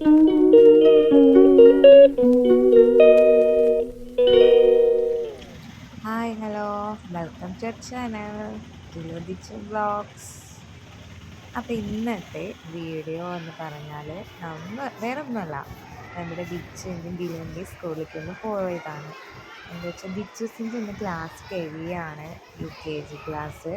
Hi hello, welcome to our channel Dichu vlogs. അപ്പോൾ ഇന്നത്തെ video എന്ന് പറഞ്ഞാൽ വേറെ ഒന്നുമല്ല, നമ്മുടെ ദിച്ചുവിൻ്റെയും ദിലുവിൻ്റെയും സ്കൂളിലേക്ക് ഒന്ന് പോയതാണ്. എന്താ വെച്ചാൽ ദിച്ചുസിൻ്റെ ഇന്ന് ക്ലാസ് കഴിയാണ്, UKG ക്ലാസ്.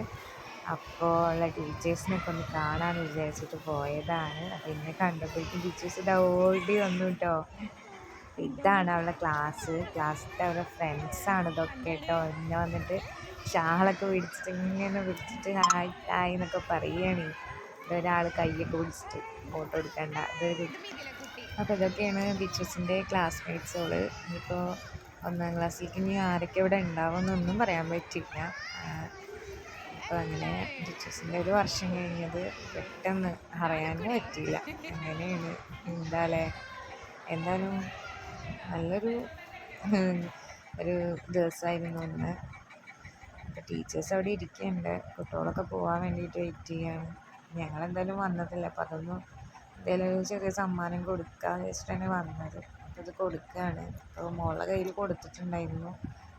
അപ്പോൾ ഉള്ള ടീച്ചേഴ്സിനൊക്കെ ഒന്ന് കാണാമെന്ന് വിചാരിച്ചിട്ട് പോയതാണ്. അപ്പോൾ ഇന്നെ കണ്ടപ്പോഴേക്കും ദിച്ചുസ് ഓടി വന്നു കേട്ടോ. ഇതാണ് അവളുടെ ക്ലാസ്സിലത്തെ അവരുടെ ഫ്രണ്ട്സാണ് ഇതൊക്കെ കേട്ടോ. എന്നെ വന്നിട്ട് ഷാളൊക്കെ പിടിച്ചിട്ട് ഹായ് ഹായ് എന്നൊക്കെ പറയുകയാണ്. ഇതൊരാൾ കയ്യൊക്കെ പിടിച്ചിട്ട് ഫോട്ടോ എടുക്കണ്ട ഇതൊരു. അപ്പോൾ ഇതൊക്കെയാണ് ബിച്ചസിൻ്റെ ക്ലാസ്മേറ്റ്സുകൾ. ഇനിയിപ്പോൾ 1ാം ക്ലാസ്സിലേക്ക് ഇനി ആരൊക്കെ ഇവിടെ ഉണ്ടാവുമെന്നൊന്നും പറയാൻ പറ്റില്ല. അപ്പോൾ അങ്ങനെ ബിച്ചസിൻ്റെ ഒരു വർഷം കഴിഞ്ഞത് പെട്ടെന്ന് അറിയാനേ പറ്റിയില്ല. അങ്ങനെയാണ്. എന്തായാലും നല്ലൊരു ദിവസമായിരുന്നു ഇന്ന്. അപ്പോൾ ടീച്ചേഴ്സ് അവിടെ ഇരിക്കുന്നുണ്ട്, കുട്ടികളൊക്കെ പോകാൻ വേണ്ടിയിട്ട് വെയിറ്റ് ചെയ്യാണ്. ഞങ്ങളെന്തായാലും വന്നതല്ല, അപ്പോൾ അതൊന്നും എന്തെങ്കിലും ഒരു ചെറിയ സമ്മാനം കൊടുക്കാമെന്ന് വെച്ചിട്ടാണ് വന്നത്. അപ്പോൾ ഇത് കൊടുക്കുകയാണ്. അപ്പോൾ മോളുടെ കയ്യിൽ കൊടുത്തിട്ടുണ്ടായിരുന്നു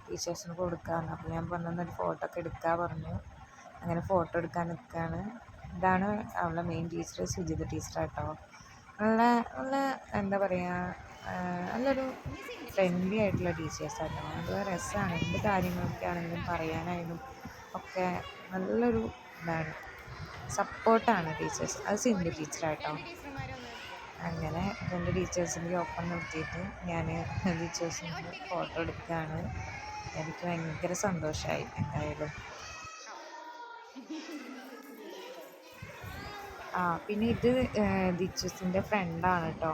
ടീച്ചേഴ്സിന് കൊടുക്കാമെന്ന്. അപ്പോൾ ഞാൻ പറഞ്ഞൊരു ഫോട്ടോ ഒക്കെ എടുക്കാൻ പറഞ്ഞു. അങ്ങനെ ഫോട്ടോ എടുക്കാൻ നിൽക്കുകയാണ്. ഇതാണ് അവളുടെ മെയിൻ ടീച്ചർ, സുജിത ടീച്ചറാട്ടോ. നല്ല എന്താ പറയുക, നല്ലൊരു ഫ്രണ്ട്ലി ആയിട്ടുള്ള ടീച്ചേഴ്സാട്ടോ. നല്ല രസമാണ്. എന്ത് കാര്യങ്ങളൊക്കെ ആണെങ്കിലും പറയാനായാലും ഒക്കെ നല്ലൊരു ഇതാണ്, സപ്പോർട്ടാണ് ടീച്ചേഴ്സ്. അത് സിന്ധു ടീച്ചറാട്ടോ. അങ്ങനെ 2 ടീച്ചേഴ്സിൻ്റെ ഒപ്പം നിർത്തിയിട്ട് ഞാൻ ടീച്ചേഴ്സിൻ്റെ ഫോട്ടോ എടുക്കുകയാണ്. എനിക്ക് ഭയങ്കര സന്തോഷമായി എന്തായാലും. പിന്നെ ഇത് ദിച്ചുസിൻ്റെ ഫ്രണ്ടാണ് കേട്ടോ,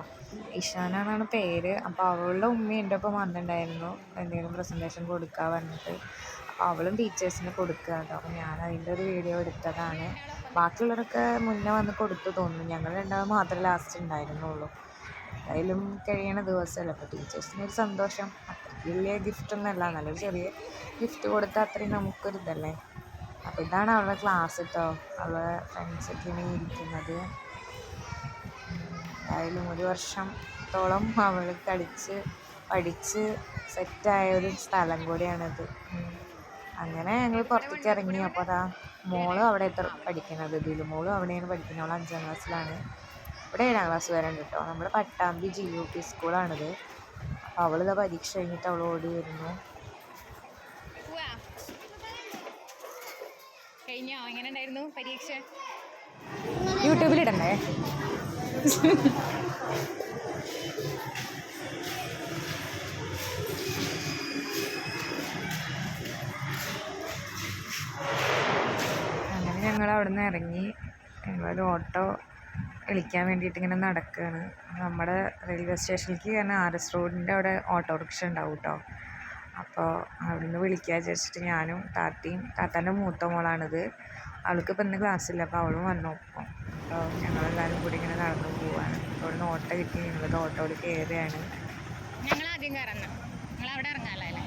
ഇഷാന എന്നാണ് പേര്. അപ്പോൾ അവളുടെ ഉമ്മ എൻ്റെ ഒപ്പം വന്നിട്ടുണ്ടായിരുന്നു എന്തെങ്കിലും പ്രസൻറ്റേഷൻ കൊടുക്കാൻ പറഞ്ഞിട്ട്. അപ്പോൾ അവളും ടീച്ചേഴ്സിന് കൊടുക്കുക കേട്ടോ. അപ്പോൾ ഞാൻ അതിൻ്റെ ഒരു വീഡിയോ എടുത്തതാണ്. ബാക്കിയുള്ളവരൊക്കെ മുന്നേ വന്ന് കൊടുത്തു തോന്നുന്നു, ഞങ്ങൾ രണ്ടാമത് മാത്രമേ ലാസ്റ്റ് ഉണ്ടായിരുന്നുള്ളൂ. എന്തായാലും കഴിയണ ദിവസമല്ല, അപ്പോൾ ടീച്ചേഴ്സിനൊരു സന്തോഷം. അത്രയ്ക്ക് വലിയ ഗിഫ്റ്റൊന്നുമല്ല, നല്ലൊരു ചെറിയ ഗിഫ്റ്റ് കൊടുത്താൽ അത്രയും നമുക്കൊരിതല്ലേ. അപ്പോൾ ഇതാണ് അവളുടെ ക്ലാസ് കേട്ടോ. അവളുടെ ഫ്രണ്ട്സൊക്കെ ഇങ്ങനെ ഇരിക്കുന്നത്. എന്തായാലും 1 വർഷത്തോളം അവൾ കളിച്ച് പഠിച്ച് സെറ്റായ ഒരു സ്ഥലം കൂടിയാണിത്. അങ്ങനെ ഞങ്ങൾ പുറത്തേക്ക് ഇറങ്ങി. അപ്പോൾ അതാ മോള് അവിടെ പഠിക്കുന്നത്, ദിലുമോളും അവിടെയാണ് പഠിക്കുന്നത്. അവൾ 5ാം ക്ലാസ്സിലാണ്. ഇവിടെ 7ാം ക്ലാസ് വരെ ഉണ്ട് കേട്ടോ. നമ്മുടെ പട്ടാമ്പി GUP സ്കൂളാണിത്. അപ്പോൾ അവളിതാ പരീക്ഷ കഴിഞ്ഞിട്ട് അവൾ ഓടി വരുന്നു. കഴിഞ്ഞോ? എങ്ങനെ ഉണ്ടായിരുന്നു പരീക്ഷ? യൂട്യൂബിലിടണ്ടേ? അങ്ങനെ ഞങ്ങൾ അവിടെ നിന്ന് ഇറങ്ങി. ഞങ്ങളൊരു ഓട്ടോ വിളിക്കാൻ വേണ്ടിയിട്ട് ഇങ്ങനെ നടക്കുകയാണ്. നമ്മുടെ റെയിൽവേ സ്റ്റേഷനിലേക്ക് കാരണം RS റോഡിൻ്റെ അവിടെ ഓട്ടോറിക്ഷ ഉണ്ടാവും കേട്ടോ. അപ്പോൾ അവിടെ നിന്ന് വിളിക്കാൻ വിചാരിച്ചിട്ട് ഞാനും താത്താൻ്റെ മൂത്ത മോളാണിത്. അവൾക്ക് ഇപ്പം ഇന്ന് ക്ലാസ്സില്ല, അപ്പോൾ അവളും വന്നു ഒപ്പം. അപ്പോൾ ഞങ്ങളെല്ലാവരും കൂടി ഇങ്ങനെ നടന്നു പോവാണ്. അവിടെ നിന്ന് ഓട്ടോ കിട്ടി, ഞങ്ങളത് ഓട്ടോയിൽ കയറുകയാണ്. ഞങ്ങൾ ആദ്യം കയറുന്നു, നിങ്ങൾ അവിടെ ഇറങ്ങാമല്ലോ അല്ലേ?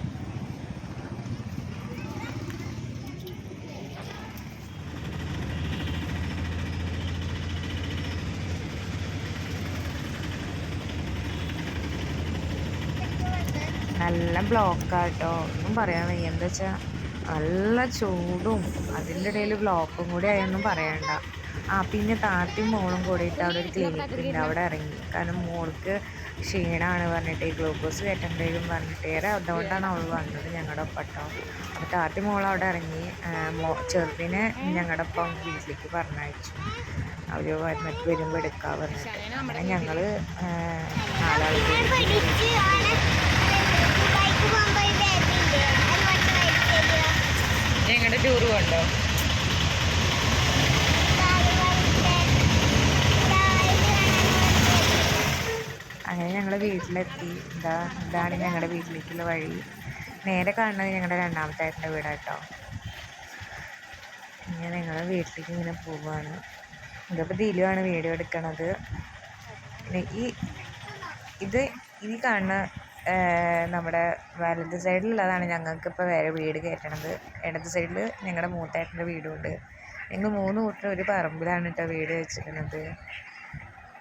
നല്ല ബ്ലോക്കാട്ടോ, ഒന്നും പറയാൻ വയ്യ. എന്താ വെച്ചാൽ നല്ല ചൂടും അതിൻ്റെ ഇടയിൽ ബ്ലോക്കും കൂടി ആയൊന്നും പറയണ്ട. പിന്നെ താത്തയും മോളും കൂടിയിട്ട് അവിടെ ഒരു ക്ലിനിക്കുണ്ട്, അവിടെ ഇറങ്ങി. കാരണം മോൾക്ക് ക്ഷീണമാണ് പറഞ്ഞിട്ട് ഗ്ലൂക്കോസ് കയറ്റേണ്ടതും പറഞ്ഞിട്ട് അതുകൊണ്ടാണ് അവൾ വന്നത് ഞങ്ങളുടെ ഒപ്പം കേട്ടോ. അപ്പോൾ താത്തയും മോളും അവിടെ ഇറങ്ങി. ചെറുതിനെ ഞങ്ങളുടെ ഒപ്പം വീട്ടിലേക്ക് പറഞ്ഞയച്ചു. അവർ വരുമ്പോൾ എടുക്കാൻ പറഞ്ഞിട്ട്. അങ്ങനെ ഞങ്ങൾ 4 ആൾ ഞങ്ങളുടെ ടൂർ കൊണ്ടോ? അങ്ങനെ ഞങ്ങൾ വീട്ടിലെത്തി. ഇതാണ് ഞങ്ങളുടെ വീട്ടിലേക്കുള്ള വഴി. നേരെ കാണുന്നത് ഞങ്ങളുടെ 2ാമത്തെ ഏട്ടൻ്റെ വീടാട്ടോ. ഇങ്ങനെ ഞങ്ങൾ വീട്ടിലേക്ക് ഇങ്ങനെ പോവുകയാണ്. ഇതിപ്പോൾ ദിലുവാണ് വീഡിയോ എടുക്കണത്. ഈ കാണുന്ന നമ്മുടെ വലത് സൈഡിലുള്ളതാണ് ഞങ്ങൾക്കിപ്പോൾ വേറെ വീട് കയറ്റണത്. ഇടത് സൈഡിൽ ഞങ്ങളുടെ മൂത്തേട്ടൻ്റെ വീടുമുണ്ട്. ഞങ്ങൾ 3 കൂട്ടർ ഒരു പറമ്പിലാണ് കേട്ടോ വീട് വെച്ചിരിക്കുന്നത്.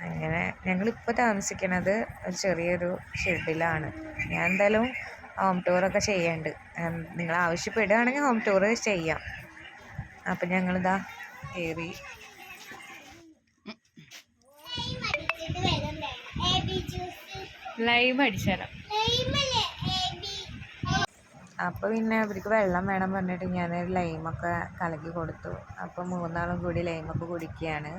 അങ്ങനെ ഞങ്ങളിപ്പോൾ താമസിക്കുന്നത് ഒരു ചെറിയൊരു ഷെഡിലാണ്. ഞാൻ എന്തായാലും ഹോം ടൂറൊക്കെ ചെയ്യുന്നുണ്ട്. നിങ്ങൾ ആവശ്യപ്പെടുകയാണെങ്കിൽ ഹോം ടൂർ ചെയ്യാം. അപ്പം ഞങ്ങളിതാ കയറി. ലൈവ് അടിച്ചാലോ? അപ്പോൾ പിന്നെ അവർക്ക് വെള്ളം വേണം പറഞ്ഞിട്ട് ഞാൻ ലൈമൊക്കെ കലക്കി കൊടുത്തു. അപ്പോൾ 3 ആളും കൂടി ലൈമൊക്കെ കുടിക്കുകയാണ്.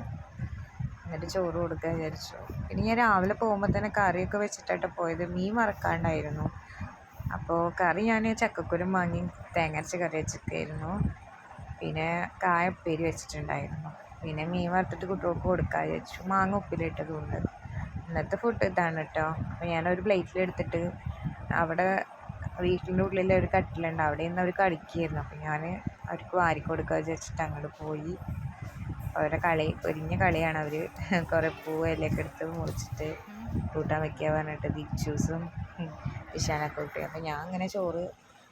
എന്നിട്ട് ചോറ് കൊടുക്കാൻ വിചാരിച്ചു. പിന്നെ ഞാൻ രാവിലെ പോകുമ്പോൾ തന്നെ കറിയൊക്കെ വെച്ചിട്ടായിട്ട് പോയത്. മീൻ വറക്കാണ്ടായിരുന്നു. അപ്പോൾ കറി ഞാൻ ചക്കക്കുരും വാങ്ങി തേങ്ങരച്ച് കറി വെച്ചിട്ടായിരുന്നു. പിന്നെ കായ ഉപ്പേരി വെച്ചിട്ടുണ്ടായിരുന്നു. പിന്നെ മീൻ വറുത്തിട്ട് കുട്ടികൾക്ക് കൊടുക്കാൻ വിചാരിച്ചു. മാങ്ങ ഉപ്പിലിട്ടതുകൊണ്ട്. ഇന്നത്തെ ഫുഡ് ഇതാണ് കേട്ടോ. അപ്പോൾ ഞാനൊരു പ്ലേറ്റിലെടുത്തിട്ട് അവിടെ വീട്ടിൻ്റെ ഉള്ളിൽ ഒരു കട്ടിലുണ്ട്, അവിടെ നിന്ന് അവർ കളിക്കുകയായിരുന്നു. അപ്പോൾ ഞാൻ അവർക്ക് വാരിക്കൊടുക്കുക വിചാരിച്ചിട്ട് അങ്ങോട്ട് പോയി. അവരുടെ കളി പൊരിഞ്ഞ കളിയാണ്. അവർ കുറേ പൂവ് ഇലയൊക്കെ എടുത്ത് മുറിച്ചിട്ട് കൂട്ടാൻ വയ്ക്കുക പറഞ്ഞിട്ട് ദിച്ചൂസും ഇഷാനൊക്കെ കൂട്ടി. അപ്പോൾ ഞാൻ അങ്ങനെ ചോറ്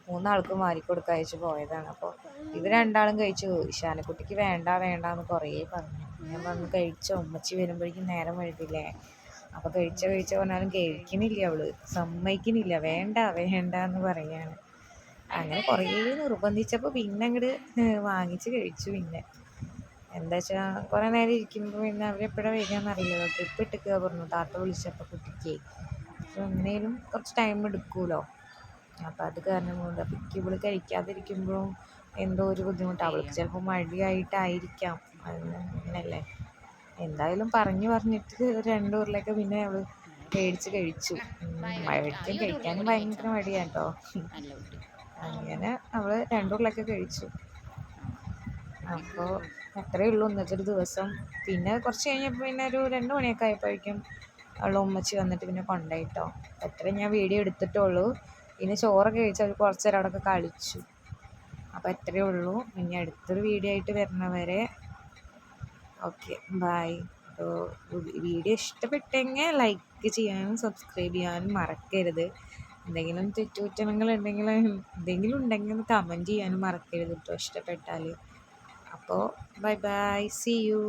3 ആൾക്കും വാരിക്കൊടുക്കുക അയച്ച് പോയതാണ്. അപ്പോൾ ഇവർ 2 ആളും കഴിച്ചു. ഇഷാനക്കുട്ടിക്ക് വേണ്ട എന്ന് കുറേ പറഞ്ഞു. ഞാൻ പറഞ്ഞു കഴിച്ചോ, ഉമ്മച്ചി വരുമ്പോഴേക്കും നേരം വഴുകില്ലേ. അപ്പോൾ കഴിച്ച പറഞ്ഞാലും കഴിക്കണില്ല, അവള് സമ്മതിക്കണില്ല. വേണ്ട എന്ന് പറയാണ്. അങ്ങനെ കുറേ നിർബന്ധിച്ചപ്പോൾ പിന്നെ അങ്ങോട്ട് വാങ്ങിച്ച് കഴിച്ചു. പിന്നെ എന്താ വെച്ചാൽ കുറേ നേരം ഇരിക്കുമ്പോൾ പിന്നെ അവരെപ്പോഴാണ് വരികയെന്നറിയില്ലല്ലോ. ട്രിപ്പ് ഇട്ടിക്കുക പറഞ്ഞു താത്ത വിളിച്ചപ്പോൾ കുട്ടിക്ക്. അപ്പോൾ എങ്ങനെയും കുറച്ച് ടൈം എടുക്കുമല്ലോ. അപ്പോൾ അത് കാരണം കൊണ്ട് അപ്പോൾ ഇവള് കഴിക്കാതിരിക്കുമ്പോഴും എന്തോ ഒരു ബുദ്ധിമുട്ട്. അവൾക്ക് ചിലപ്പോൾ മടിയായിട്ടായിരിക്കാം. അങ്ങനെയല്ലേ. എന്തായാലും പറഞ്ഞിട്ട് 2 ഉരുളയൊക്കെ പിന്നെ അവൾ മേടിച്ച് കഴിച്ചു. മഴയ്ക്കും കഴിക്കാനും ഭയങ്കര മടിയാണ് കേട്ടോ. അങ്ങനെ അവൾ 2 ഉരുളയൊക്കെ കഴിച്ചു. അപ്പോൾ അത്രയേ ഉള്ളൂ ഇന്നത്തെ ഒരു ദിവസം. പിന്നെ കുറച്ച് കഴിഞ്ഞപ്പോൾ പിന്നെ ഒരു 2 മണിയൊക്കെ ആയപ്പോഴേക്കും അവളുടെ ഉമ്മച്ചി വന്നിട്ട് പിന്നെ കൊണ്ടുപോയിട്ടോ. അത്രയും ഞാൻ വീഡിയോ എടുത്തിട്ടുള്ളൂ. പിന്നെ ചോറൊക്കെ കഴിച്ച് അവർ കുറച്ച് നേരം അവിടെയൊക്കെ കളിച്ചു. അപ്പോൾ അത്രയേ ഉള്ളൂ. ഇനി അടുത്തൊരു വീഡിയോ ആയിട്ട് വരുന്നവരെ ഓക്കെ, ബൈ. അപ്പോൾ വീഡിയോ ഇഷ്ടപ്പെട്ടെങ്കിൽ ലൈക്ക് ചെയ്യാനും സബ്സ്ക്രൈബ് ചെയ്യാനും മറക്കരുത്. എന്തെങ്കിലും തെറ്റുകുറ്റങ്ങൾ എന്തെങ്കിലും ഉണ്ടെങ്കിൽ കമൻറ്റ് ചെയ്യാനും മറക്കരുത് കേട്ടോ, ഇഷ്ടപ്പെട്ടാൽ. അപ്പോൾ ബൈ, സീ യു.